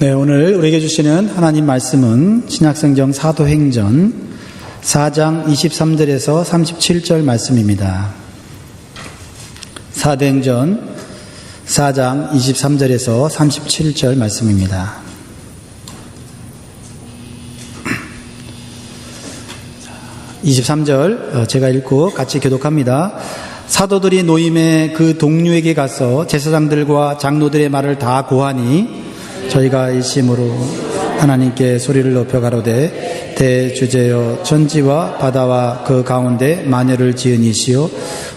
네, 오늘 우리에게 주시는 하나님 말씀은 신약성경 사도행전 4장 23절에서 37절 말씀입니다. 사도행전 4장 23절에서 37절 말씀입니다. (23절) 제가 읽고 같이 교독합니다. 사도들이 노임의 그 동류에게 가서 제사장들과 장로들의 말을 다 고하니 저희가 일심으로 하나님께 소리를 높여 가로되 대주제여 천지와 바다와 그 가운데 만여를 지으니시오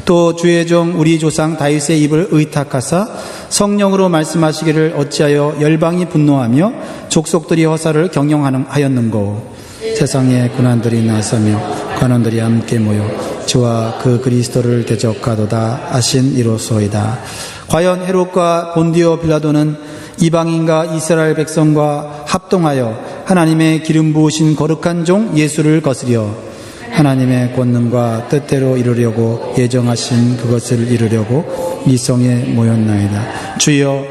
또 주의 종 우리 조상 다윗의 입을 의탁하사 성령으로 말씀하시기를 어찌하여 열방이 분노하며 족속들이 허사를 경영하였는고 세상에 고난들이 나서며 관원들이 함께 모여 주와 그 그리스도를 대적하도다 하신 이로소이다. 과연 헤롯과 본디오 빌라도는 이방인과 이스라엘 백성과 합동하여 하나님의 기름 부으신 거룩한 종 예수를 거스려 하나님의 권능과 뜻대로 이루려고 예정하신 그것을 이루려고 이 성에 모였나이다. 주여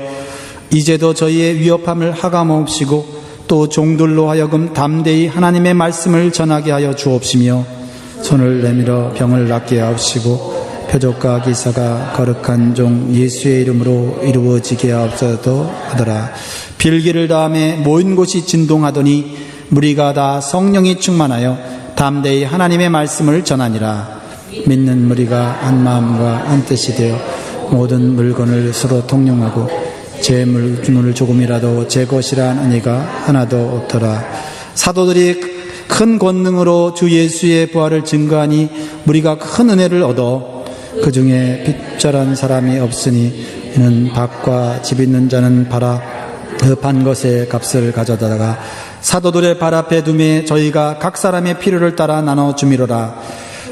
이제도 저희의 위협함을 하감없이고 또 종들로 하여금 담대히 하나님의 말씀을 전하게 하여 주옵시며 손을 내밀어 병을 낫게 하옵시고 표적과 기사가 거룩한 종 예수의 이름으로 이루어지게 하옵소서 하더라. 빌기를 다음에 모인 곳이 진동하더니 무리가 다 성령이 충만하여 담대히 하나님의 말씀을 전하니라. 믿는 무리가 한 마음과 한 뜻이 되어 모든 물건을 서로 통용하고 제 물건을 조금이라도 제 것이라 한 의가 하나도 없더라. 사도들이 큰 권능으로 주 예수의 부활을 증거하니 무리가 큰 은혜를 얻어 그 중에 빚자란 사람이 없으니 이는 밭과 집 있는 자는 팔아 그 판 것의 값을 가져다가 사도들의 발 앞에 두매 저희가 각 사람의 필요를 따라 나눠 주미로라.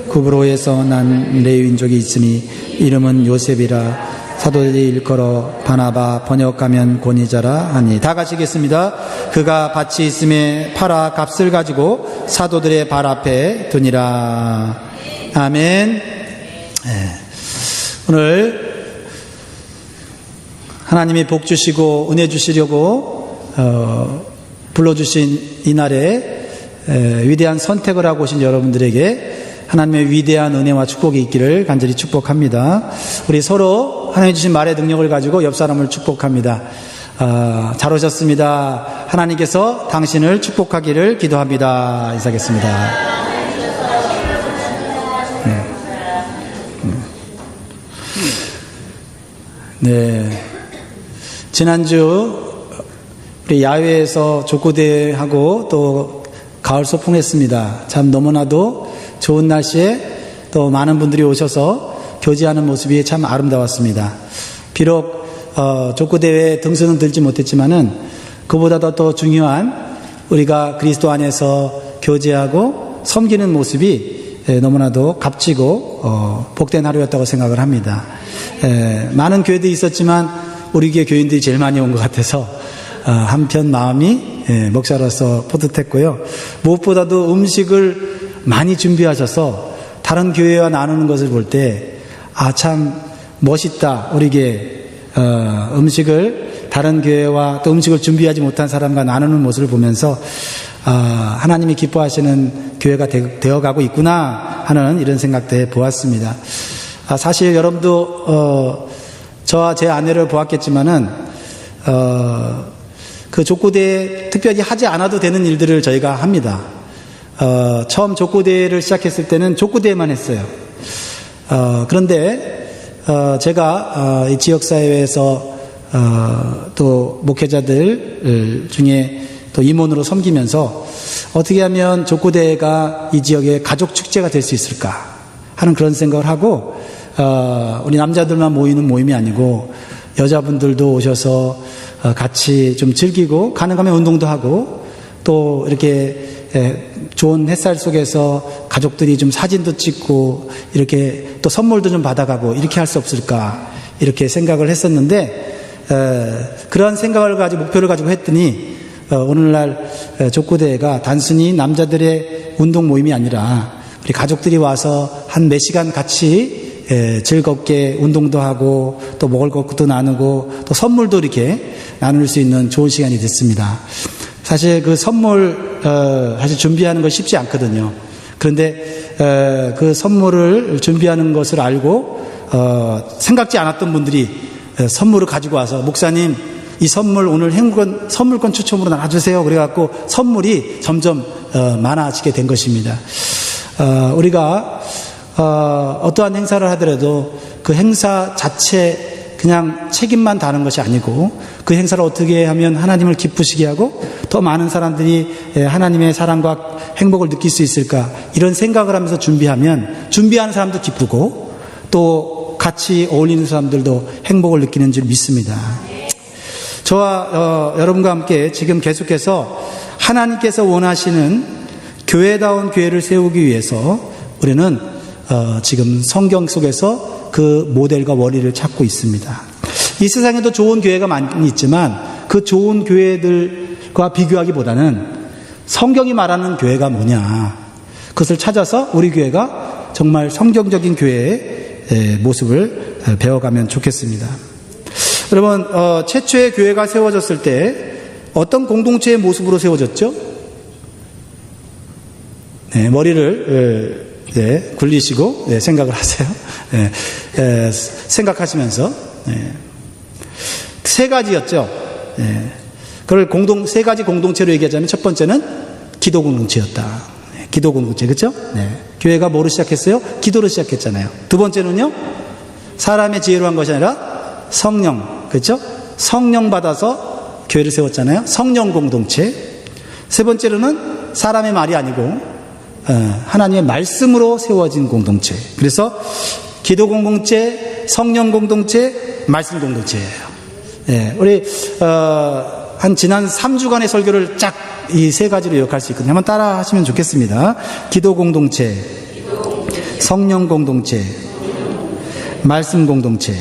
구브로에서 난 레위인족이 있으니 이름은 요셉이라. 사도들이 일컬어 바나바 번역하면 권위자라 하니. 다 같이겠습니다. 그가 밭이 있음에 팔아 값을 가지고 사도들의 발 앞에 두니라. 아멘. 네. 오늘 하나님이 복 주시고 은혜 주시려고 불러주신 이날에 위대한 선택을 하고 오신 여러분들에게 하나님의 위대한 은혜와 축복이 있기를 간절히 축복합니다. 우리 서로 하나님 주신 말의 능력을 가지고 옆 사람을 축복합니다. 잘 오셨습니다. 하나님께서 당신을 축복하기를 기도합니다. 인사하겠습니다. 네, 지난주 우리 야외에서 족구대회하고 또 가을 소풍했습니다. 참 너무나도 좋은 날씨에 또 많은 분들이 오셔서 교제하는 모습이 참 아름다웠습니다. 비록 족구대회에 등수는 들지 못했지만은 그보다도 더 중요한 우리가 그리스도 안에서 교제하고 섬기는 모습이 너무나도 값지고 복된 하루였다고 생각을 합니다. 많은 교회들이 있었지만 우리 교회 교인들이 제일 많이 온 것 같아서 한편 마음이 목사로서 뿌듯했고요. 무엇보다도 음식을 많이 준비하셔서 다른 교회와 나누는 것을 볼 때 참 멋있다. 우리 교회 음식을 다른 교회와 또 음식을 준비하지 못한 사람과 나누는 모습을 보면서 하나님이 기뻐하시는 교회가 되어가고 있구나 하는 이런 생각도 해보았습니다. 사실 여러분도 저와 제 아내를 보았겠지만은 그 족구대회 특별히 하지 않아도 되는 일들을 저희가 합니다. 처음 족구대회를 시작했을 때는 족구대회만 했어요. 그런데 제가 이 지역사회에서 또 목회자들 중에 또 임원으로 섬기면서 어떻게 하면 족구대회가 이 지역의 가족 축제가 될 수 있을까 하는 그런 생각을 하고 우리 남자들만 모이는 모임이 아니고 여자분들도 오셔서 같이 좀 즐기고 가능하면 운동도 하고 또 이렇게 좋은 햇살 속에서 가족들이 좀 사진도 찍고 이렇게 또 선물도 좀 받아가고 이렇게 할 수 없을까 이렇게 생각을 했었는데 그런 생각을 가지고 목표를 가지고 했더니 오늘날 족구대회가 단순히 남자들의 운동 모임이 아니라 우리 가족들이 와서 한 몇 시간 같이 즐겁게 운동도 하고 또 먹을 것도 나누고 또 선물도 이렇게 나눌 수 있는 좋은 시간이 됐습니다. 사실 그 선물 사실 준비하는 거 쉽지 않거든요. 그런데 그 선물을 준비하는 것을 알고 생각지 않았던 분들이 선물을 가지고 와서 목사님 이 선물 오늘 선물권 추첨으로 나눠주세요. 그래갖고 선물이 점점 많아지게 된 것입니다. 우리가 어떠한 행사를 하더라도 그 행사 자체 그냥 책임만 다는 것이 아니고 그 행사를 어떻게 하면 하나님을 기쁘시게 하고 더 많은 사람들이 하나님의 사랑과 행복을 느낄 수 있을까 이런 생각을 하면서 준비하면 준비하는 사람도 기쁘고 또 같이 어울리는 사람들도 행복을 느끼는 줄 믿습니다. 저와 여러분과 함께 지금 계속해서 하나님께서 원하시는 교회다운 교회를 세우기 위해서 우리는 지금 성경 속에서 그 모델과 원리를 찾고 있습니다. 이 세상에도 좋은 교회가 많이 있지만 그 좋은 교회들과 비교하기보다는 성경이 말하는 교회가 뭐냐 그것을 찾아서 우리 교회가 정말 성경적인 교회의 모습을 배워가면 좋겠습니다. 여러분 최초의 교회가 세워졌을 때 어떤 공동체의 모습으로 세워졌죠? 네, 머리를 굴리시고 생각을 하세요. 생각하시면서 세 가지였죠. 그걸 세 가지 공동체로 얘기하자면 첫 번째는 기도 공동체였다. 기도 공동체, 그렇죠? 교회가 뭐로 시작했어요? 기도로 시작했잖아요. 두 번째는요, 사람의 지혜로 한 것이 아니라 성령, 그렇죠? 성령 받아서 교회를 세웠잖아요. 성령 공동체. 세 번째로는 사람의 말이 아니고 하나님의 말씀으로 세워진 공동체. 그래서 기도 공동체, 성령 공동체, 말씀 공동체예요. 우리 한 지난 3주간의 설교를 쫙 이 세 가지로 요약할 수 있거든요. 한번 따라 하시면 좋겠습니다. 기도 공동체, 성령 공동체, 말씀 공동체.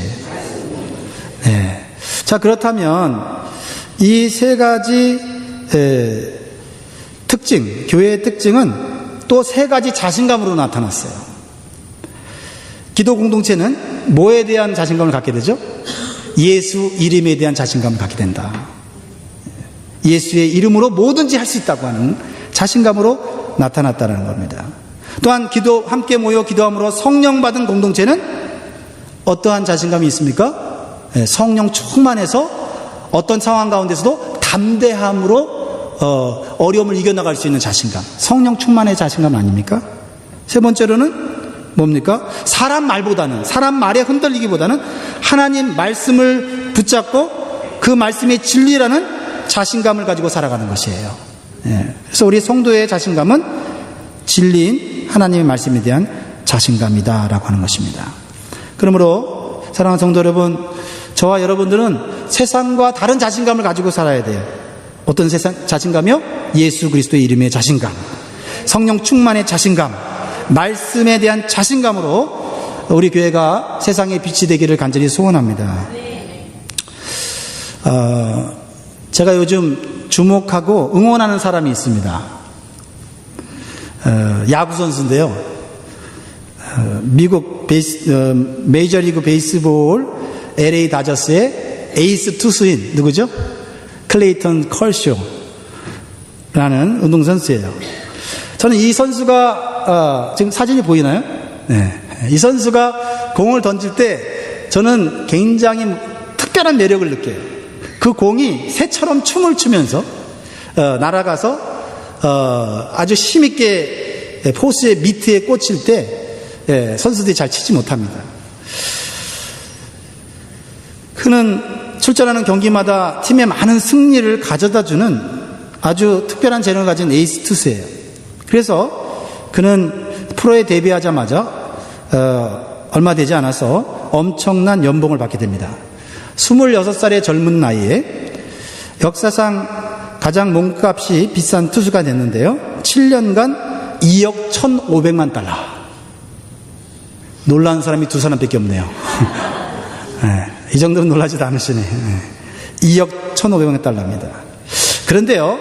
자, 그렇다면 이 세 가지 특징, 교회의 특징은 또 세 가지 자신감으로 나타났어요. 기도 공동체는 뭐에 대한 자신감을 갖게 되죠? 예수 이름에 대한 자신감을 갖게 된다. 예수의 이름으로 뭐든지 할 수 있다고 하는 자신감으로 나타났다는 겁니다. 또한 함께 모여 기도함으로 성령 받은 공동체는 어떠한 자신감이 있습니까? 성령 충만해서 어떤 상황 가운데서도 담대함으로 어려움을 이겨나갈 수 있는 자신감. 성령 충만의 자신감 아닙니까? 세 번째로는 뭡니까? 사람 말에 흔들리기보다는 하나님 말씀을 붙잡고 그 말씀의 진리라는 자신감을 가지고 살아가는 것이에요. 그래서 우리 성도의 자신감은 진리인 하나님의 말씀에 대한 자신감이다라고 하는 것입니다. 그러므로 사랑하는 성도 여러분, 저와 여러분들은 세상과 다른 자신감을 가지고 살아야 돼요. 어떤 자신감이요? 예수 그리스도의 이름의 자신감, 성령 충만의 자신감, 말씀에 대한 자신감으로 우리 교회가 세상의 빛이 되기를 간절히 소원합니다. 제가 요즘 주목하고 응원하는 사람이 있습니다. 야구 선수인데요. 미국 메이저리그 베이스볼 LA 다저스의 에이스 투수인 누구죠? 클레이턴 컬쇼라는 운동선수예요. 저는 이 선수가 지금 사진이 보이나요? 이 선수가 공을 던질 때 저는 굉장히 특별한 매력을 느껴요. 그 공이 새처럼 춤을 추면서 날아가서 아주 힘있게 포수의 미트에 꽂힐 때 선수들이 잘 치지 못합니다. 그는 출전하는 경기마다 팀에 많은 승리를 가져다주는 아주 특별한 재능을 가진 에이스 투수예요. 그래서 그는 프로에 데뷔하자마자 얼마 되지 않아서 엄청난 연봉을 받게 됩니다. 26살의 젊은 나이에 역사상 가장 몸값이 비싼 투수가 됐는데요. 7년간 2억 1,500만 달러. 놀라는 사람이 두 사람밖에 없네요. 이 정도는 놀라지도 않으시네. 2억 1,500만 달러입니다. 그런데요,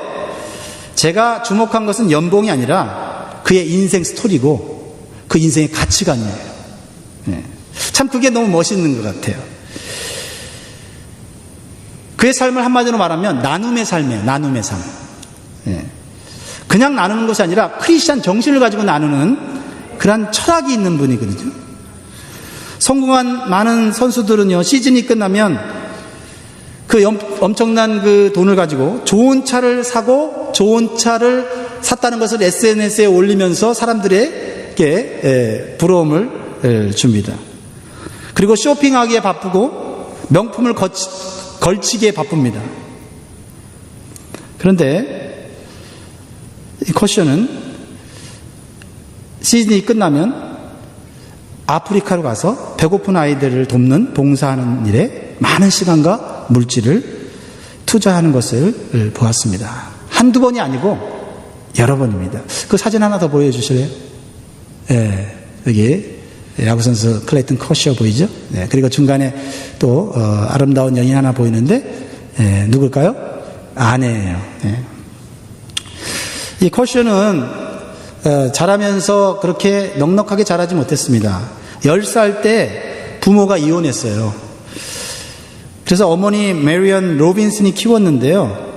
제가 주목한 것은 연봉이 아니라 그의 인생 스토리고 그 인생의 가치관이에요. 참 그게 너무 멋있는 것 같아요. 그의 삶을 한마디로 말하면 나눔의 삶이에요. 나눔의 삶. 예. 그냥 나누는 것이 아니라 크리스찬 정신을 가지고 나누는 그런 철학이 있는 분이거든요. 성공한 많은 선수들은요, 시즌이 끝나면 그 엄청난 그 돈을 가지고 좋은 차를 사고 좋은 차를 샀다는 것을 SNS에 올리면서 사람들에게 부러움을 줍니다. 그리고 쇼핑하기에 바쁘고 명품을 걸치기에 바쁩니다. 그런데 이 커쇼는 시즌이 끝나면 아프리카로 가서 배고픈 아이들을 돕는 봉사하는 일에 많은 시간과 물질을 투자하는 것을 보았습니다. 한두 번이 아니고 여러 번입니다. 그 사진 하나 더 보여주실래요? 예, 여기 야구선수 클레이튼 커쇼 보이죠? 네, 그리고 중간에 또 아름다운 여인 하나 보이는데 누굴까요? 아내예요. 네. 이 커쇼는 자라면서 그렇게 넉넉하게 자라지 못했습니다. 10살 때 부모가 이혼했어요. 그래서 어머니 메리언 로빈슨이 키웠는데요.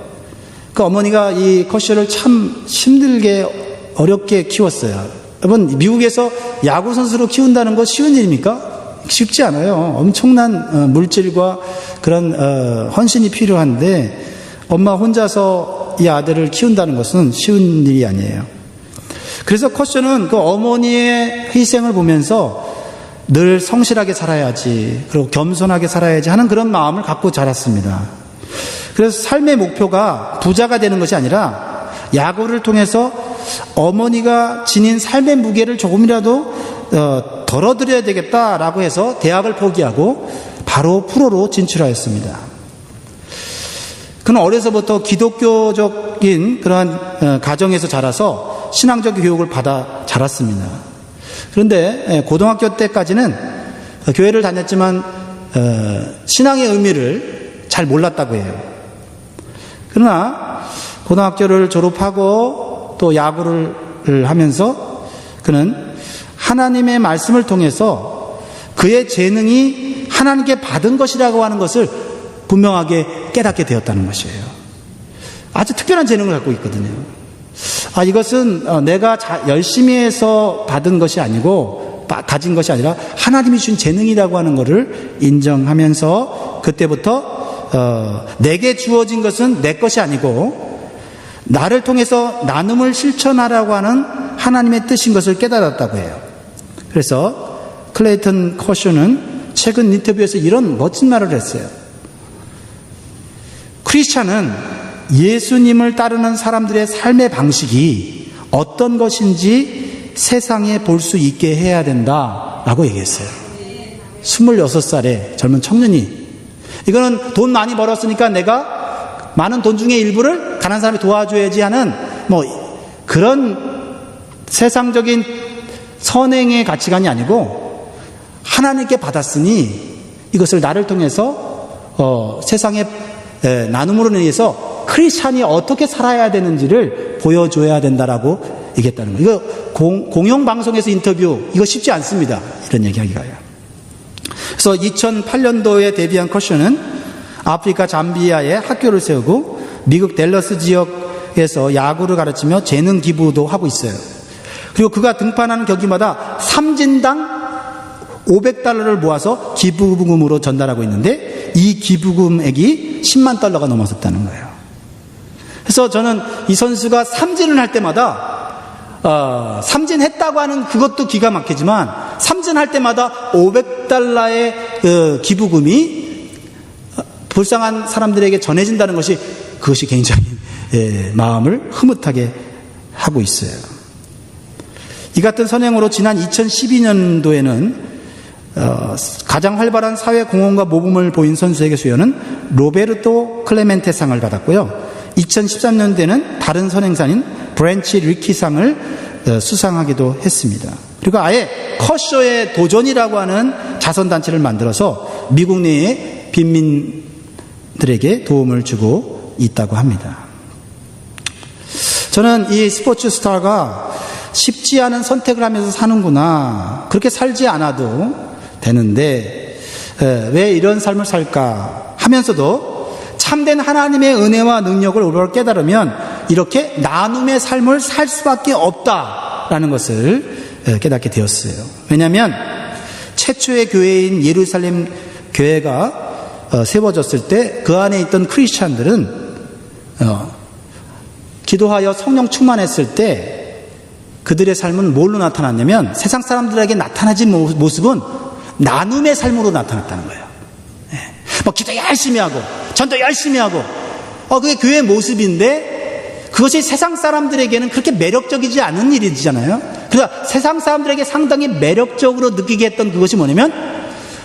그 어머니가 이 커쇼를 참 힘들게 어렵게 키웠어요. 여러분, 미국에서 야구 선수로 키운다는 거 쉬운 일입니까? 쉽지 않아요. 엄청난 물질과 그런 헌신이 필요한데 엄마 혼자서 이 아들을 키운다는 것은 쉬운 일이 아니에요. 그래서 커쇼는 그 어머니의 희생을 보면서 늘 성실하게 살아야지, 그리고 겸손하게 살아야지 하는 그런 마음을 갖고 자랐습니다. 그래서 삶의 목표가 부자가 되는 것이 아니라 야구를 통해서 어머니가 지닌 삶의 무게를 조금이라도 덜어드려야 되겠다라고 해서 대학을 포기하고 바로 프로로 진출하였습니다. 그는 어려서부터 기독교적인 그러한 가정에서 자라서 신앙적 교육을 받아 자랐습니다. 그런데 고등학교 때까지는 교회를 다녔지만 신앙의 의미를 잘 몰랐다고 해요. 그러나 고등학교를 졸업하고 또 야구를 하면서 그는 하나님의 말씀을 통해서 그의 재능이 하나님께 받은 것이라고 하는 것을 분명하게 깨닫게 되었다는 것이에요. 아주 특별한 재능을 갖고 있거든요. 이것은 내가 열심히 해서 받은 것이 아니고 가진 것이 아니라 하나님이 준 재능이라고 하는 것을 인정하면서 그때부터 내게 주어진 것은 내 것이 아니고 나를 통해서 나눔을 실천하라고 하는 하나님의 뜻인 것을 깨달았다고 해요. 그래서 클레이턴 커쇼는 최근 인터뷰에서 이런 멋진 말을 했어요. 크리스찬은 예수님을 따르는 사람들의 삶의 방식이 어떤 것인지 세상에 볼 수 있게 해야 된다라고 얘기했어요. 26살의 젊은 청년이. 이거는 돈 많이 벌었으니까 내가 많은 돈 중에 일부를 가난한 사람이 도와줘야지 하는 그런 세상적인 선행의 가치관이 아니고 하나님께 받았으니 이것을 나를 통해서 세상에 나눔으로 인해서 크리스찬이 어떻게 살아야 되는지를 보여줘야 된다라고 얘기했다는 거예요. 이거 공영방송에서 인터뷰, 이거 쉽지 않습니다. 이런 얘기하기가요. 그래서 2008년도에 데뷔한 커쇼는 아프리카 잠비아에 학교를 세우고 미국 댈러스 지역에서 야구를 가르치며 재능 기부도 하고 있어요. 그리고 그가 등판하는 경기마다 3진당 $500를 모아서 기부금으로 전달하고 있는데 이 기부금액이 $10만 넘었었다는 거예요. 그래서 저는 이 선수가 삼진을 할 때마다 삼진했다고 하는 그것도 기가 막히지만 삼진할 때마다 $500의 기부금이 불쌍한 사람들에게 전해진다는 것이 그것이 굉장히 마음을 흐뭇하게 하고 있어요. 이 같은 선행으로 지난 2012년도에는 가장 활발한 사회 공헌과 모범을 보인 선수에게 수여는 로베르토 클레멘테상을 받았고요. 2013년도에는 다른 선행사인 브랜치 리키상을 수상하기도 했습니다. 그리고 아예 커쇼의 도전이라고 하는 자선단체를 만들어서 미국 내의 빈민들에게 도움을 주고 있다고 합니다. 저는 이 스포츠 스타가 쉽지 않은 선택을 하면서 사는구나, 그렇게 살지 않아도 되는데 왜 이런 삶을 살까 하면서도 참된 하나님의 은혜와 능력을 올바로 깨달으면 이렇게 나눔의 삶을 살 수밖에 없다라는 것을 깨닫게 되었어요. 왜냐하면 최초의 교회인 예루살렘 교회가 세워졌을 때 그 안에 있던 크리스찬들은 기도하여 성령 충만했을 때 그들의 삶은 뭘로 나타났냐면 세상 사람들에게 나타나진 모습은 나눔의 삶으로 나타났다는 거예요. 기도 열심히 하고 전도 열심히 하고 그게 교회의 모습인데 그것이 세상 사람들에게는 그렇게 매력적이지 않은 일이잖아요. 그러니까 세상 사람들에게 상당히 매력적으로 느끼게 했던 그것이 뭐냐면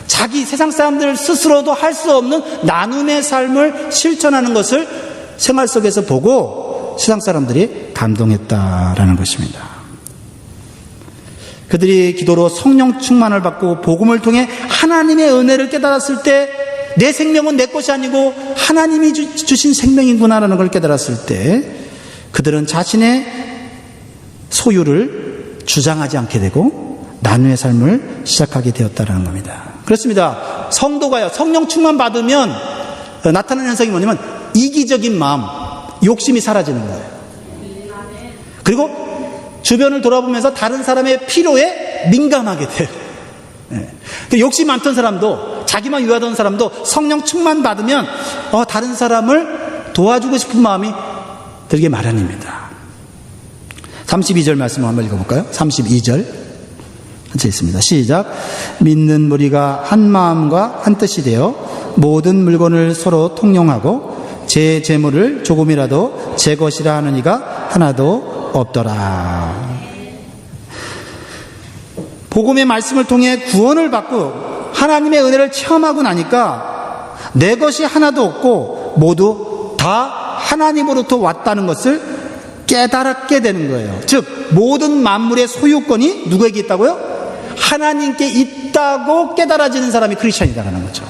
자기 세상 사람들 스스로도 할 수 없는 나눔의 삶을 실천하는 것을 생활 속에서 보고 세상 사람들이 감동했다라는 것입니다. 그들이 기도로 성령 충만을 받고 복음을 통해 하나님의 은혜를 깨달았을 때 내 생명은 내 것이 아니고 하나님이 주신 생명이구나라는 걸 깨달았을 때 그들은 자신의 소유를 주장하지 않게 되고 나눔의 삶을 시작하게 되었다는 겁니다. 그렇습니다. 성도가요, 성령 충만 받으면 나타나는 현상이 뭐냐면 이기적인 마음, 욕심이 사라지는 거예요. 그리고 주변을 돌아보면서 다른 사람의 필요에 민감하게 돼요. 욕심 많던 사람도, 자기만 위하던 사람도 성령 충만 받으면 다른 사람을 도와주고 싶은 마음이 들게 마련입니다. 32절 말씀을 한번 읽어볼까요? 32절 같이 있습니다. 시작. 믿는 무리가 한 마음과 한 뜻이 되어 모든 물건을 서로 통용하고 제 재물을 조금이라도 제 것이라 하는 이가 하나도 없더라. 복음의 말씀을 통해 구원을 받고 하나님의 은혜를 체험하고 나니까 내 것이 하나도 없고 모두 다 하나님으로부터 왔다는 것을 깨달게 되는 거예요. 즉 모든 만물의 소유권이 누구에게 있다고요? 하나님께 있다고 깨달아지는 사람이 크리스천이라는 거죠.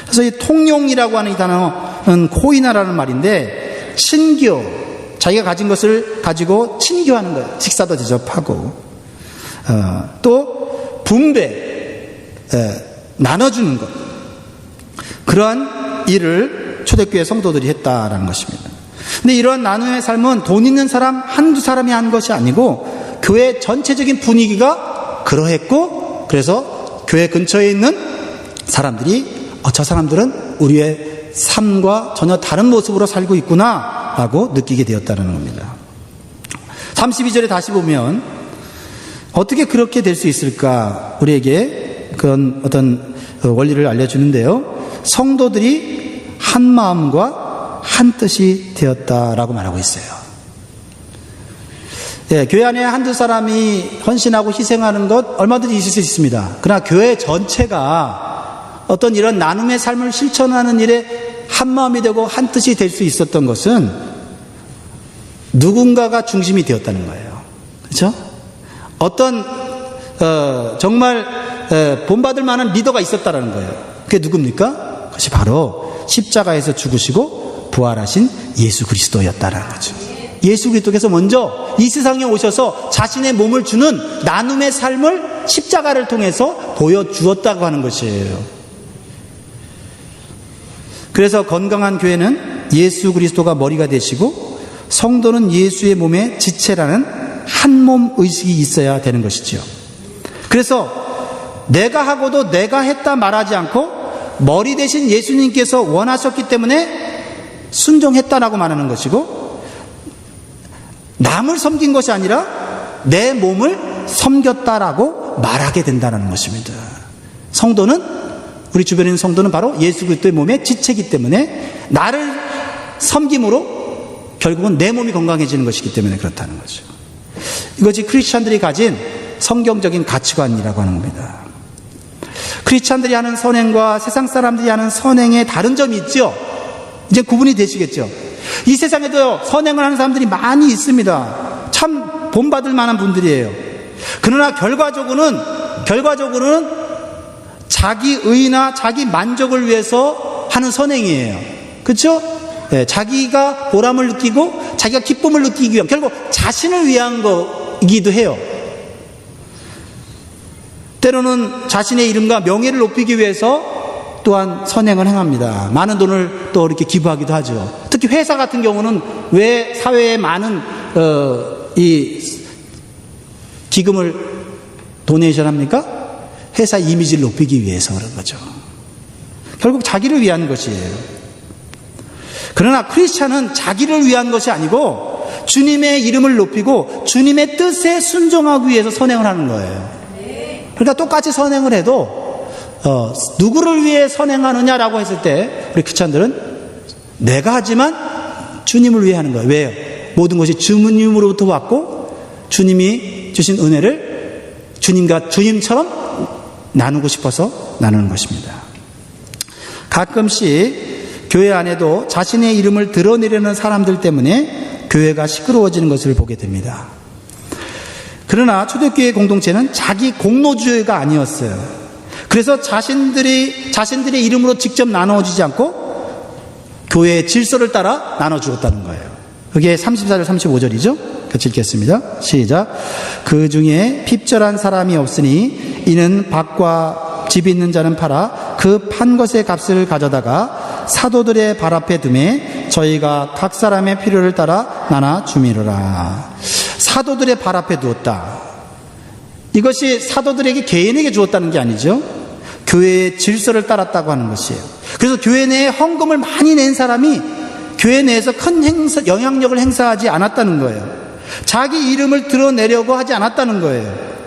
그래서 이 통용이라고 하는 이 단어는 코이나라는 말인데 친교, 자기가 가진 것을 가지고 친교하는 거예요. 식사도 대접하고 또 분배, 나눠주는 것, 그러한 일을 초대교회 성도들이 했다라는 것입니다. 근데 이러한 나눔의 삶은 돈 있는 사람 한두 사람이 한 것이 아니고 교회 전체적인 분위기가 그러했고, 그래서 교회 근처에 있는 사람들이 저 사람들은 우리의 삶과 전혀 다른 모습으로 살고 있구나 라고 느끼게 되었다는 겁니다. 32절에 다시 보면 어떻게 그렇게 될 수 있을까, 우리에게 그런 어떤 원리를 알려주는데요. 성도들이 한 마음과 한 뜻이 되었다라고 말하고 있어요. 교회 안에 한두 사람이 헌신하고 희생하는 것 얼마든지 있을 수 있습니다. 그러나 교회 전체가 어떤 이런 나눔의 삶을 실천하는 일에 한 마음이 되고 한 뜻이 될 수 있었던 것은 누군가가 중심이 되었다는 거예요. 그렇죠? 어떤 정말 본받을 만한 리더가 있었다라는 거예요. 그게 누굽니까? 그것이 바로 십자가에서 죽으시고 부활하신 예수 그리스도였다라는 거죠. 예수 그리스도께서 먼저 이 세상에 오셔서 자신의 몸을 주는 나눔의 삶을 십자가를 통해서 보여주었다고 하는 것이에요. 그래서 건강한 교회는 예수 그리스도가 머리가 되시고 성도는 예수의 몸의 지체라는 한 몸 의식이 있어야 되는 것이지요. 그래서 내가 하고도 내가 했다 말하지 않고 머리 대신 예수님께서 원하셨기 때문에 순종했다라고 말하는 것이고, 남을 섬긴 것이 아니라 내 몸을 섬겼다라고 말하게 된다는 것입니다. 성도는, 우리 주변에 있는 성도는 바로 예수 그리스도의 몸의 지체이기 때문에 나를 섬김으로 결국은 내 몸이 건강해지는 것이기 때문에 그렇다는 거죠. 이것이 크리스찬들이 가진 성경적인 가치관이라고 하는 겁니다. 크리스찬들이 하는 선행과 세상 사람들이 하는 선행에 다른 점이 있죠. 이제 구분이 되시겠죠. 이 세상에도 선행을 하는 사람들이 많이 있습니다. 참 본받을 만한 분들이에요. 그러나 결과적으로는 자기 의나 자기 만족을 위해서 하는 선행이에요. 그렇죠? 자기가 보람을 느끼고 자기가 기쁨을 느끼기 위한, 결국 자신을 위한 거이기도 해요. 때로는 자신의 이름과 명예를 높이기 위해서 또한 선행을 행합니다. 많은 돈을 또 이렇게 기부하기도 하죠. 특히 회사 같은 경우는 왜 사회에 많은 이 기금을 도네이션 합니까? 회사 이미지를 높이기 위해서 그런 거죠. 결국 자기를 위한 것이에요. 그러나 크리스찬은 자기를 위한 것이 아니고 주님의 이름을 높이고 주님의 뜻에 순종하기 위해서 선행을 하는 거예요. 그러니까 똑같이 선행을 해도 누구를 위해 선행하느냐라고 했을 때 우리 크리스찬들은 내가 하지만 주님을 위해 하는 거예요. 왜요? 모든 것이 주님으로부터 왔고 주님이 주신 은혜를 주님처럼 나누고 싶어서 나누는 것입니다. 가끔씩 교회 안에도 자신의 이름을 드러내려는 사람들 때문에 교회가 시끄러워지는 것을 보게 됩니다. 그러나 초대교회 공동체는 자기 공로주의가 아니었어요. 그래서 자신들의 이름으로 직접 나눠주지 않고 교회의 질서를 따라 나눠주었다는 거예요. 그게 34절 35절이죠. 같이 읽겠습니다. 시작. 그 중에 핍절한 사람이 없으니 이는 밭과 집 있는 자는 팔아 그 판 것의 값을 가져다가 사도들의 발 앞에 두매 저희가 각 사람의 필요를 따라 나눠 주미로라. 사도들의 발 앞에 두었다. 이것이 사도들에게 개인에게 주었다는 게 아니죠. 교회의 질서를 따랐다고 하는 것이에요. 그래서 교회 내에 헌금을 많이 낸 사람이 교회 내에서 큰 영향력을 행사하지 않았다는 거예요. 자기 이름을 드러내려고 하지 않았다는 거예요.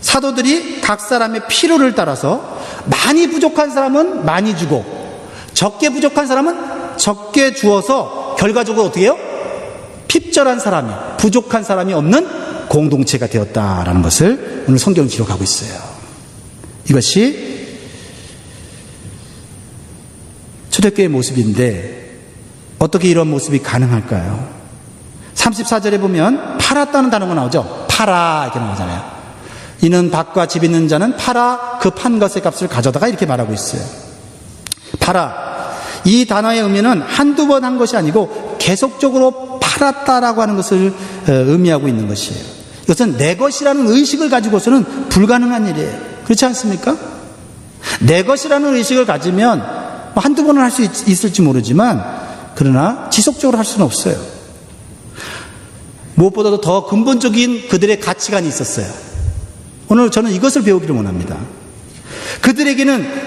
사도들이 각 사람의 필요를 따라서 많이 부족한 사람은 많이 주고 적게 부족한 사람은 적게 주어서 결과적으로 어떻게 해요? 핍절한 사람이, 부족한 사람이 없는 공동체가 되었다라는 것을 오늘 성경은 기록하고 있어요. 이것이 초대교회의 모습인데 어떻게 이런 모습이 가능할까요? 34절에 보면 팔았다는 단어가 나오죠. 팔아 이렇게 나오잖아요. 이는 밭과 집 있는 자는 팔아 그 판 것의 값을 가져다가 이렇게 말하고 있어요. 팔아. 이 단어의 의미는 한두 번 한 것이 아니고 계속적으로 팔았다라고 하는 것을 의미하고 있는 것이에요. 이것은 내 것이라는 의식을 가지고서는 불가능한 일이에요. 그렇지 않습니까? 내 것이라는 의식을 가지면 한두 번은 할 수 있을지 모르지만 그러나 지속적으로 할 수는 없어요. 무엇보다도 더 근본적인 그들의 가치관이 있었어요. 오늘 저는 이것을 배우기를 원합니다. 그들에게는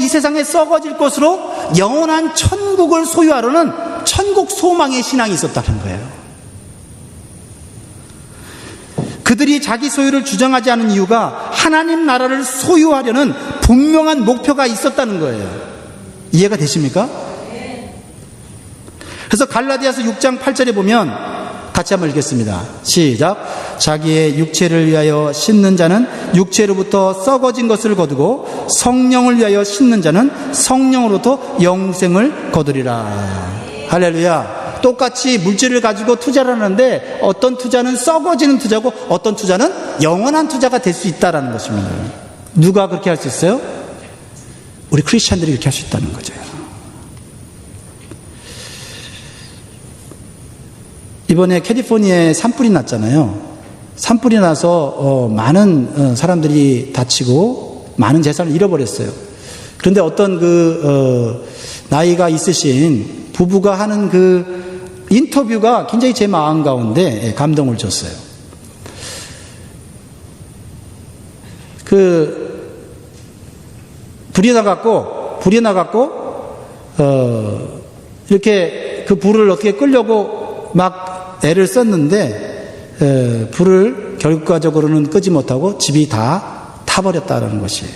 이 세상에 썩어질 것으로 영원한 천국을 소유하려는 천국 소망의 신앙이 있었다는 거예요. 그들이 자기 소유를 주장하지 않은 이유가 하나님 나라를 소유하려는 분명한 목표가 있었다는 거예요. 이해가 되십니까? 그래서 갈라디아서 6장 8절에 보면 같이 한번 읽겠습니다. 시작. 자기의 육체를 위하여 심는 자는 육체로부터 썩어진 것을 거두고 성령을 위하여 심는 자는 성령으로부터 영생을 거두리라. 할렐루야. 똑같이 물질을 가지고 투자를 하는데 어떤 투자는 썩어지는 투자고 어떤 투자는 영원한 투자가 될 수 있다는 것입니다. 누가 그렇게 할 수 있어요? 우리 크리스찬들이 그렇게 할 수 있다는 거죠. 이번에 캘리포니아에 산불이 났잖아요. 산불이 나서 많은 사람들이 다치고 많은 재산을 잃어버렸어요. 그런데 어떤 나이가 있으신 부부가 하는 그 인터뷰가 굉장히 제 마음 가운데 감동을 줬어요. 불이 나갔고 이렇게 그 불을 어떻게 끌려고 막 애를 썼는데 불을 결과적으로는 끄지 못하고 집이 다 타버렸다는 것이에요.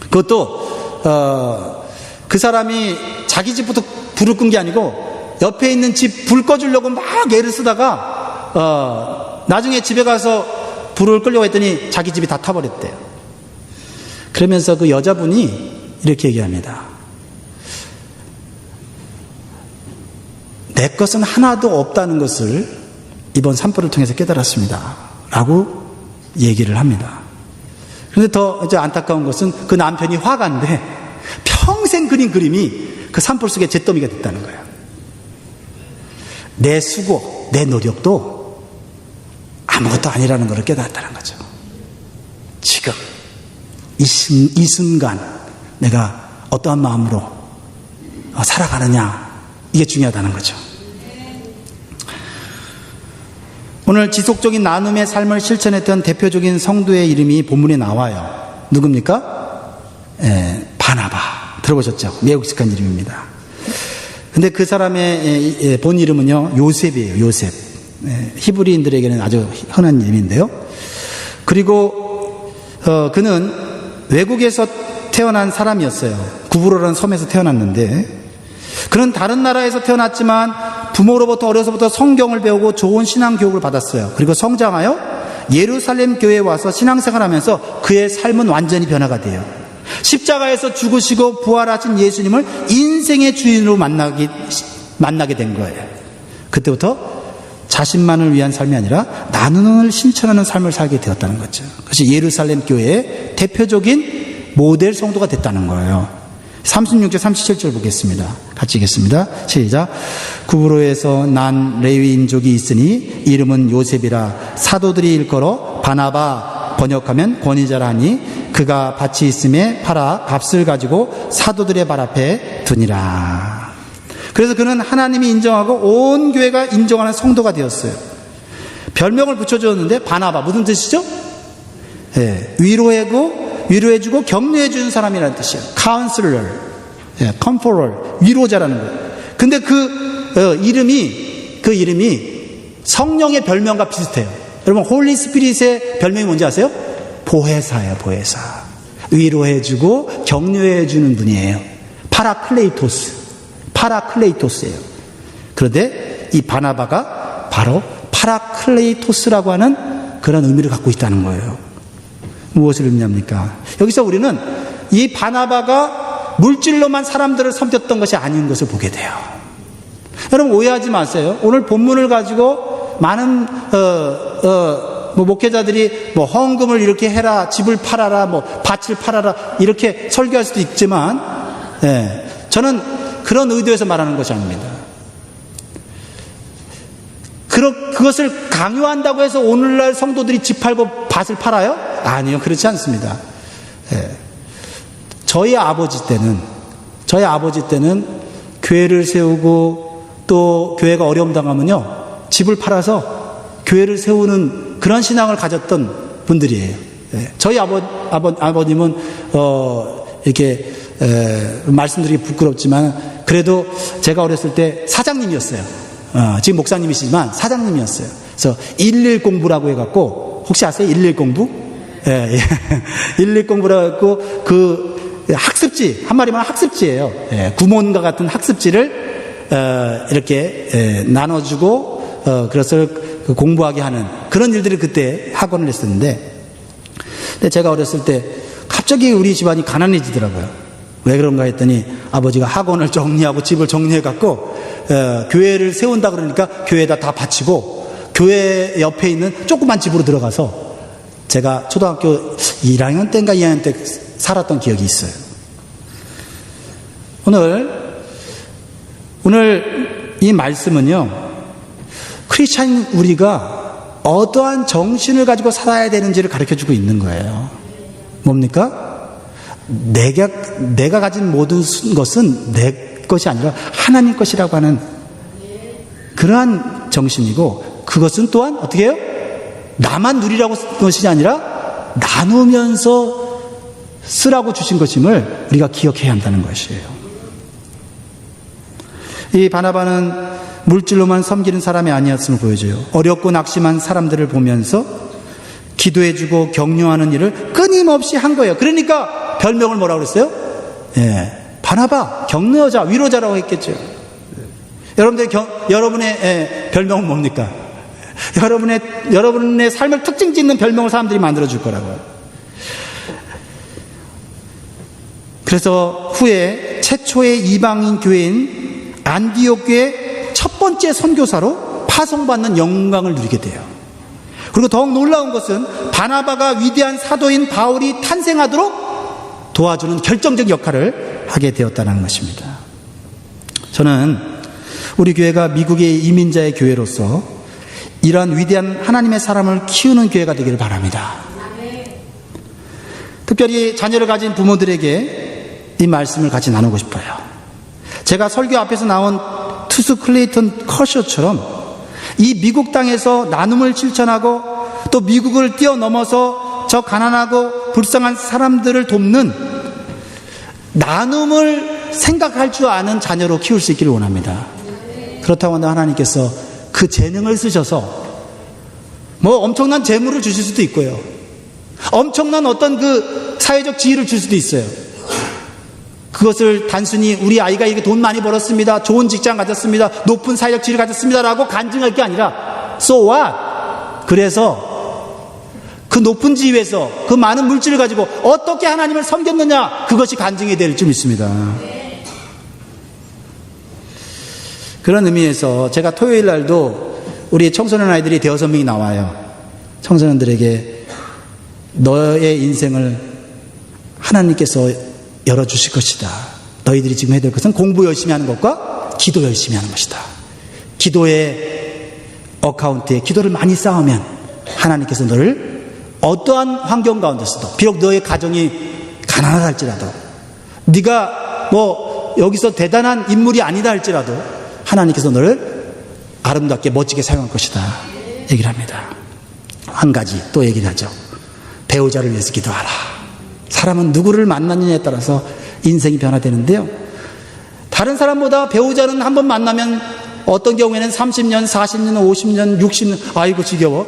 그것도 그 사람이 자기 집부터 불을 끈 게 아니고 옆에 있는 집 불 꺼주려고 막 애를 쓰다가 나중에 집에 가서 불을 끌려고 했더니 자기 집이 다 타버렸대요. 그러면서 그 여자분이 이렇게 얘기합니다. 내 것은 하나도 없다는 것을 이번 산불을 통해서 깨달았습니다. 라고 얘기를 합니다. 그런데 더 이제 안타까운 것은 그 남편이 화가인데 평생 그린 그림이 그 산불 속에 잿더미가 됐다는 거예요. 내 수고, 내 노력도 아무것도 아니라는 것을 깨달았다는 거죠. 지금 이 순간 내가 어떠한 마음으로 살아가느냐, 이게 중요하다는 거죠. 오늘 지속적인 나눔의 삶을 실천했던 대표적인 성도의 이름이 본문에 나와요. 누굽니까? 바나바. 들어보셨죠? 매우 익숙한 이름입니다. 근데 그 사람의 본 이름은요, 요셉이에요. 요셉. 히브리인들에게는 아주 흔한 이름인데요. 그리고 그는 외국에서 태어난 사람이었어요. 구브로라는 섬에서 태어났는데, 그는 다른 나라에서 태어났지만 부모로부터 어려서부터 성경을 배우고 좋은 신앙 교육을 받았어요. 그리고 성장하여 예루살렘 교회에 와서 신앙생활하면서 그의 삶은 완전히 변화가 돼요. 십자가에서 죽으시고 부활하신 예수님을 인생의 주인으로 만나게 된 거예요. 그때부터 자신만을 위한 삶이 아니라 나눔을 실천하는 삶을 살게 되었다는 거죠. 그것이 예루살렘 교회의 대표적인 모델 성도가 됐다는 거예요. 36절 37절 보겠습니다. 같이 읽겠습니다. 시작. 구브로에서 난 레위인족이 있으니 이름은 요셉이라 사도들이 일컬어 바나바, 번역하면 권위자라 하니 그가 밭이 있음에 팔아 값을 가지고 사도들의 발 앞에 두니라. 그래서 그는 하나님이 인정하고 온 교회가 인정하는 성도가 되었어요. 별명을 붙여줬는데 바나바, 무슨 뜻이죠? 위로해주고 격려해주는 사람이라는 뜻이에요. Counselor, Comforter, 위로자라는 거예요. 근데 그 이름이 성령의 별명과 비슷해요. 여러분, 홀리 스피릿의 별명이 뭔지 아세요? 보혜사예요, 보혜사. 위로해주고 격려해주는 분이에요. 파라클레이토스예요. 그런데 이 바나바가 바로 파라클레이토스라고 하는 그런 의미를 갖고 있다는 거예요. 무엇을 의미합니까? 여기서 우리는 이 바나바가 물질로만 사람들을 섬겼던 것이 아닌 것을 보게 돼요. 여러분, 오해하지 마세요. 오늘 본문을 가지고 많은 목회자들이 헌금을 이렇게 해라, 집을 팔아라, 밭을 팔아라, 이렇게 설교할 수도 있지만, 저는 그런 의도에서 말하는 것이 아닙니다. 그것을 강요한다고 해서 오늘날 성도들이 집 팔고 밭을 팔아요? 아니요, 그렇지 않습니다. 저희 아버지 때는 교회를 세우고 또 교회가 어려움 당하면요, 집을 팔아서 교회를 세우는 그런 신앙을 가졌던 분들이에요. 저희 아버님은 이렇게 말씀드리기 부끄럽지만 그래도 제가 어렸을 때 사장님이었어요. 지금 목사님이시지만 사장님이었어요. 그래서 11 공부라고 해갖고, 혹시 아세요? 11 공부? 11 공부라고 해갖고 그 학습지, 한 말이면 학습지예요. 구몬과 같은 학습지를 이렇게 나눠주고 그것을 공부하게 하는 그런 일들을 그때 학원을 했었는데, 근데 제가 어렸을 때 갑자기 우리 집안이 가난해지더라고요. 왜 그런가 했더니 아버지가 학원을 정리하고 집을 정리해갖고 교회를 세운다 그러니까 교회에다 다 바치고 교회 옆에 있는 조그만 집으로 들어가서 제가 초등학교 1학년 때인가 2학년 때 살았던 기억이 있어요. 오늘 이 말씀은요, 크리스찬 우리가 어떠한 정신을 가지고 살아야 되는지를 가르쳐주고 있는 거예요. 뭡니까? 내가 가진 모든 것은 내 것이 아니라 하나님 것이라고 하는 그러한 정신이고, 그것은 또한 어떻게 해요? 나만 누리라고 쓴 것이 아니라 나누면서 쓰라고 주신 것임을 우리가 기억해야 한다는 것이에요. 이 바나바는 물질로만 섬기는 사람이 아니었음을 보여줘요. 어렵고 낙심한 사람들을 보면서 기도해주고 격려하는 일을 끊임없이 한 거예요. 그러니까 별명을 뭐라고 그랬어요? 바나바, 격려자, 위로자라고 했겠죠. 여러분의 별명은 뭡니까? 여러분의 삶을 특징 짓는 별명을 사람들이 만들어줄 거라고요. 그래서 후에 최초의 이방인 교회인 안디옥 교회 첫 번째 선교사로 파송받는 영광을 누리게 돼요. 그리고 더욱 놀라운 것은 바나바가 위대한 사도인 바울이 탄생하도록 도와주는 결정적 역할을 하게 되었다는 것입니다. 저는 우리 교회가 미국의 이민자의 교회로서 이러한 위대한 하나님의 사람을 키우는 교회가 되기를 바랍니다. 특별히 자녀를 가진 부모들에게 이 말씀을 같이 나누고 싶어요. 제가 설교 앞에서 나온 투스 클레이턴 커쇼처럼 이 미국 땅에서 나눔을 실천하고 또 미국을 뛰어넘어서 저 가난하고 불쌍한 사람들을 돕는 나눔을 생각할 줄 아는 자녀로 키울 수 있기를 원합니다. 그렇다고 한다면 하나님께서 그 재능을 쓰셔서 뭐 엄청난 재물을 주실 수도 있고요. 엄청난 어떤 그 사회적 지위를 줄 수도 있어요. 그것을 단순히 우리 아이가 이렇게 돈 많이 벌었습니다, 좋은 직장 가졌습니다, 높은 사회적 지위를 가졌습니다 라고 간증할 게 아니라 so what? 그래서 그 높은 지위에서 그 많은 물질을 가지고 어떻게 하나님을 섬겼느냐, 그것이 간증이 될 줄 믿습니다. 그런 의미에서 제가 토요일 날도 우리 청소년 아이들이 6명이 나와요. 청소년들에게 너의 인생을 하나님께서 열어주실 것이다. 너희들이 지금 해야 될 것은 공부 열심히 하는 것과 기도 열심히 하는 것이다. 기도의 어카운트에 기도를 많이 쌓으면 하나님께서 너를 어떠한 환경 가운데서도, 비록 너의 가정이 가난하다 할지라도, 네가 뭐 여기서 대단한 인물이 아니다 할지라도 하나님께서 너를 아름답게 멋지게 사용할 것이다 얘기를 합니다. 한 가지 또 얘기를 하죠. 배우자를 위해서 기도하라. 사람은 누구를 만나느냐에 따라서 인생이 변화되는데요, 다른 사람보다 배우자는 한번 만나면 어떤 경우에는 30년, 40년, 50년, 60년, 아이고 지겨워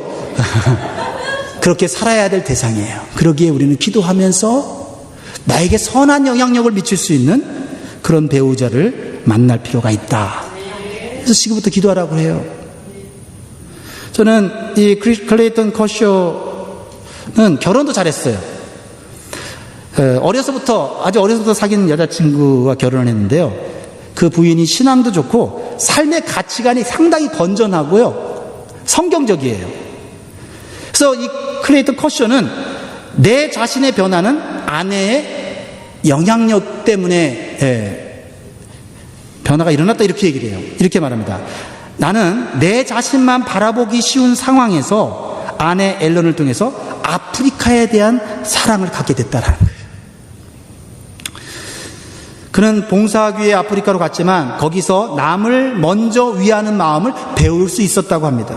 그렇게 살아야 될 대상이에요. 그러기에 우리는 기도하면서 나에게 선한 영향력을 미칠 수 있는 그런 배우자를 만날 필요가 있다. 그래서 지금부터 기도하라고 해요. 저는 이 클레이턴 커쇼는 결혼도 잘했어요. 아주 어려서부터 사귄 여자친구와 결혼을 했는데요, 그 부인이 신앙도 좋고 삶의 가치관이 상당히 건전하고요, 성경적이에요. 그래서 이 클레이턴 커쇼는 내 자신의 변화는 아내의 영향력 때문에 변화가 일어났다, 이렇게 얘기를 해요. 이렇게 말합니다. 나는 내 자신만 바라보기 쉬운 상황에서 아내 앨런을 통해서 아프리카에 대한 사랑을 갖게 됐다라는 거예요. 그는 봉사하기 위해 아프리카로 갔지만 거기서 남을 먼저 위하는 마음을 배울 수 있었다고 합니다.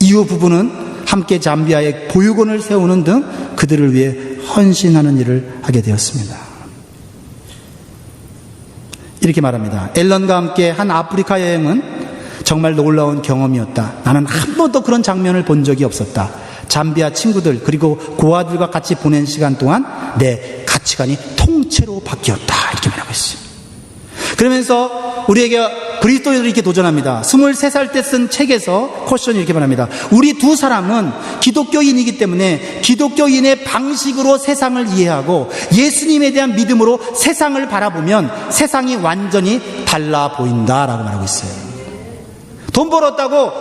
이후 부부는 함께 잠비아에 보육원을 세우는 등 그들을 위해 헌신하는 일을 하게 되었습니다. 이렇게 말합니다. 앨런과 함께 한 아프리카 여행은 정말 놀라운 경험이었다. 나는 한 번도 그런 장면을 본 적이 없었다. 잠비아 친구들 그리고 고아들과 같이 보낸 시간 동안 내 가치관이 통째로 바뀌었다. 이렇게 말하고 있어요. 그러면서 우리에게 그리스도인들이 이렇게 도전합니다. 23살 때 쓴 책에서 커션이 이렇게 말합니다. 우리 두 사람은 기독교인이기 때문에 기독교인의 방식으로 세상을 이해하고 예수님에 대한 믿음으로 세상을 바라보면 세상이 완전히 달라 보인다라고 말하고 있어요. 돈 벌었다고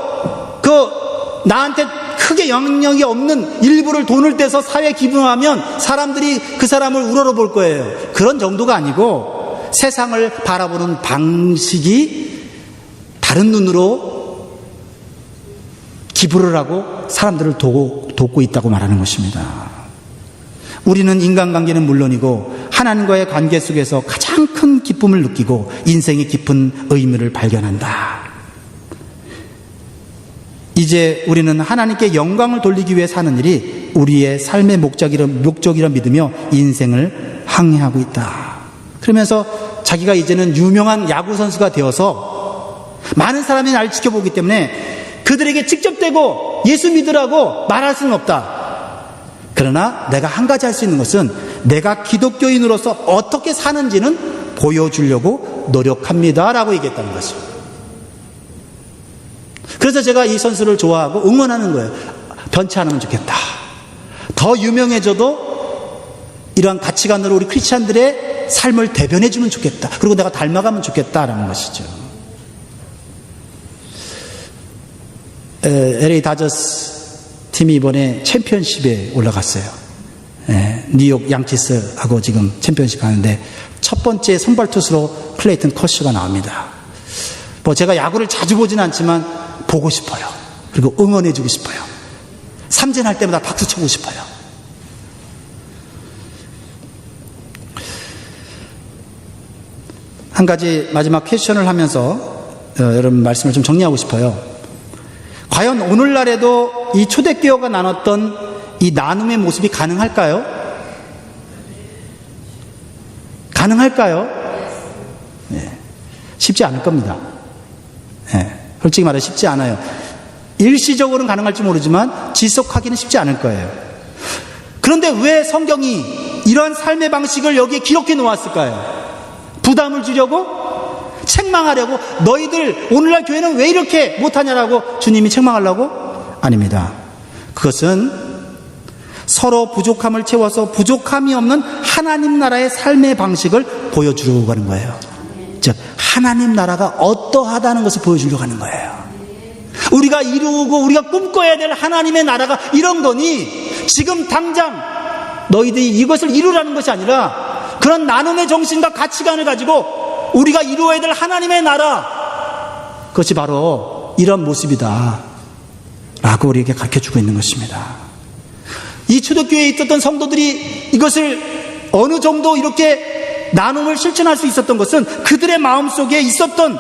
나한테 크게 영향력이 없는 일부를 돈을 떼서 사회 기부하면 사람들이 그 사람을 우러러볼 거예요. 그런 정도가 아니고 세상을 바라보는 방식이 다른 눈으로 기부를 하고 사람들을 돕고 있다고 말하는 것입니다. 우리는 인간관계는 물론이고 하나님과의 관계 속에서 가장 큰 기쁨을 느끼고 인생의 깊은 의미를 발견한다. 이제 우리는 하나님께 영광을 돌리기 위해 사는 일이 우리의 삶의 목적이라 믿으며 인생을 항해하고 있다. 그러면서 자기가 이제는 유명한 야구선수가 되어서 많은 사람이 나를 지켜보기 때문에 그들에게 직접 대고 예수 믿으라고 말할 수는 없다. 그러나 내가 한 가지 할 수 있는 것은 내가 기독교인으로서 어떻게 사는지는 보여주려고 노력합니다 라고 얘기했다는 거죠. 그래서 제가 이 선수를 좋아하고 응원하는 거예요. 변치 않으면 좋겠다. 더 유명해져도 이러한 가치관으로 우리 크리스찬들의 삶을 대변해주면 좋겠다. 그리고 내가 닮아가면 좋겠다라는 것이죠. LA 다저스 팀이 이번에 챔피언십에 올라갔어요. 뉴욕 양키스하고 지금 챔피언십 하는데 첫 번째 선발 투수로 클레이턴 커쇼가 나옵니다. 뭐 제가 야구를 자주 보진 않지만 보고 싶어요. 그리고 응원해주고 싶어요. 삼진할 때마다 박수 쳐고 싶어요. 한 가지 마지막 퀘션을 하면서 여러분 말씀을 좀 정리하고 싶어요. 과연 오늘날에도 이 초대교회가 나눴던 이 나눔의 모습이 가능할까요? 가능할까요? 네. 쉽지 않을 겁니다. 네. 솔직히 말해 쉽지 않아요. 일시적으로는 가능할지 모르지만 지속하기는 쉽지 않을 거예요. 그런데 왜 성경이 이러한 삶의 방식을 여기에 기록해 놓았을까요? 부담을 주려고? 책망하려고? 너희들 오늘날 교회는 왜 이렇게 못하냐라고 주님이 책망하려고? 아닙니다. 그것은 서로 부족함을 채워서 부족함이 없는 하나님 나라의 삶의 방식을 보여주려고 하는 거예요. 즉 하나님 나라가 어떠하다는 것을 보여주려고 하는 거예요. 우리가 이루고 우리가 꿈꿔야 될 하나님의 나라가 이런 거니 지금 당장 너희들이 이것을 이루라는 것이 아니라 그런 나눔의 정신과 가치관을 가지고 우리가 이루어야 될 하나님의 나라, 그것이 바로 이런 모습이다 라고 우리에게 가르쳐주고 있는 것입니다. 이 초대교회에 있었던 성도들이 이것을 어느 정도 이렇게 나눔을 실천할 수 있었던 것은 그들의 마음속에 있었던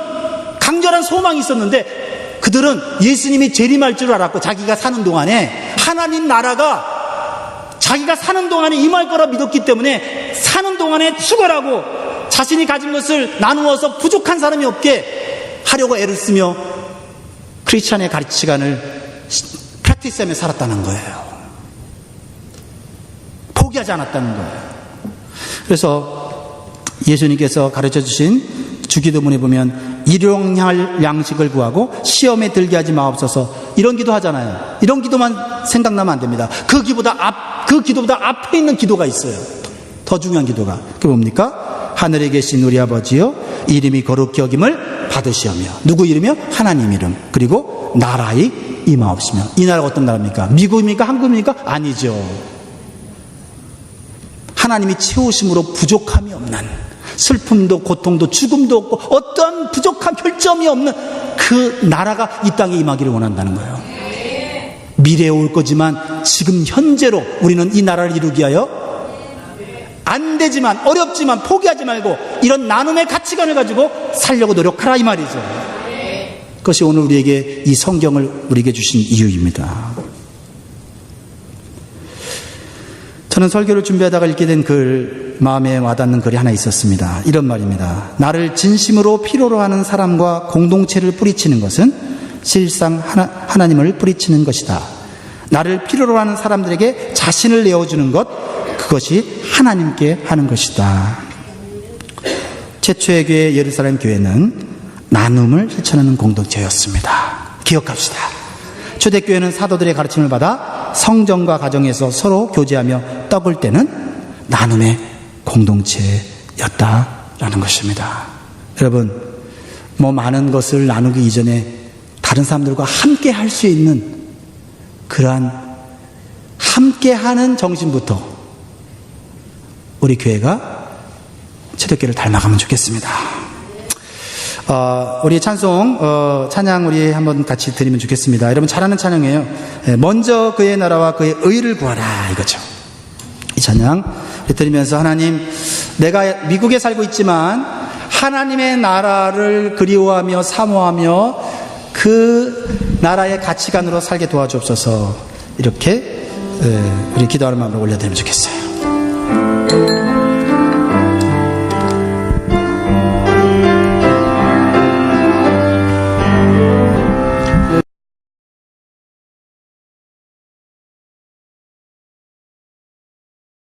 강렬한 소망이 있었는데, 그들은 예수님이 재림할 줄 알았고 자기가 사는 동안에 하나님 나라가 자기가 사는 동안에 임할 거라 믿었기 때문에 사는 동안에 추구하고 자신이 가진 것을 나누어서 부족한 사람이 없게 하려고 애를 쓰며 크리스찬의 가치관을 프랙티스하며 살았다는 거예요. 포기하지 않았다는 거예요. 그래서 예수님께서 가르쳐 주신 주기도문에 보면 일용할 양식을 구하고 시험에 들게 하지 마옵소서, 이런 기도 하잖아요. 이런 기도만 생각나면 안 됩니다. 그 기도보다 앞에 있는 기도가 있어요. 더 중요한 기도가. 그게 뭡니까? 하늘에 계신 우리 아버지여, 이름이 거룩히 여김을 받으시오며. 누구 이름이요? 하나님 이름. 그리고 나라의 임하옵시며. 이 나라가 어떤 나라입니까? 미국입니까? 한국입니까? 아니죠. 하나님이 채우심으로 부족함이 없는, 슬픔도 고통도 죽음도 없고 어떠한 부족한 결점이 없는 그 나라가 이 땅에 임하기를 원한다는 거예요. 미래에 올 거지만 지금 현재로 우리는 이 나라를 이루기 위하여 안 되지만 어렵지만 포기하지 말고 이런 나눔의 가치관을 가지고 살려고 노력하라, 이 말이죠. 그것이 오늘 우리에게 이 성경을 우리에게 주신 이유입니다. 저는 설교를 준비하다가 읽게 된 글, 마음에 와닿는 글이 하나 있었습니다. 이런 말입니다. 나를 진심으로 필요로 하는 사람과 공동체를 뿌리치는 것은 실상 하나님을 뿌리치는 것이다. 나를 필요로 하는 사람들에게 자신을 내어주는 것, 그것이 하나님께 하는 것이다. 최초의 교회 예루살렘 교회는 나눔을 실천하는 공동체였습니다. 기억합시다. 초대교회는 사도들의 가르침을 받아 성전과 가정에서 서로 교제하며 떡을 떼는 나눔의 공동체였다라는 것입니다. 여러분, 많은 것을 나누기 이전에 다른 사람들과 함께 할 수 있는 그러한 함께하는 정신부터 우리 교회가 초대교회를 닮아가면 좋겠습니다. 우리 찬양 우리 한번 같이 드리면 좋겠습니다. 여러분 잘 아는 찬양이에요. 먼저 그의 나라와 그의 의를 구하라, 이거죠. 이 찬양 드리면서, 하나님, 내가 미국에 살고 있지만 하나님의 나라를 그리워하며 사모하며 그 나라의 가치관으로 살게 도와주옵소서, 이렇게 우리 기도하는 마음으로 올려드리면 좋겠어요.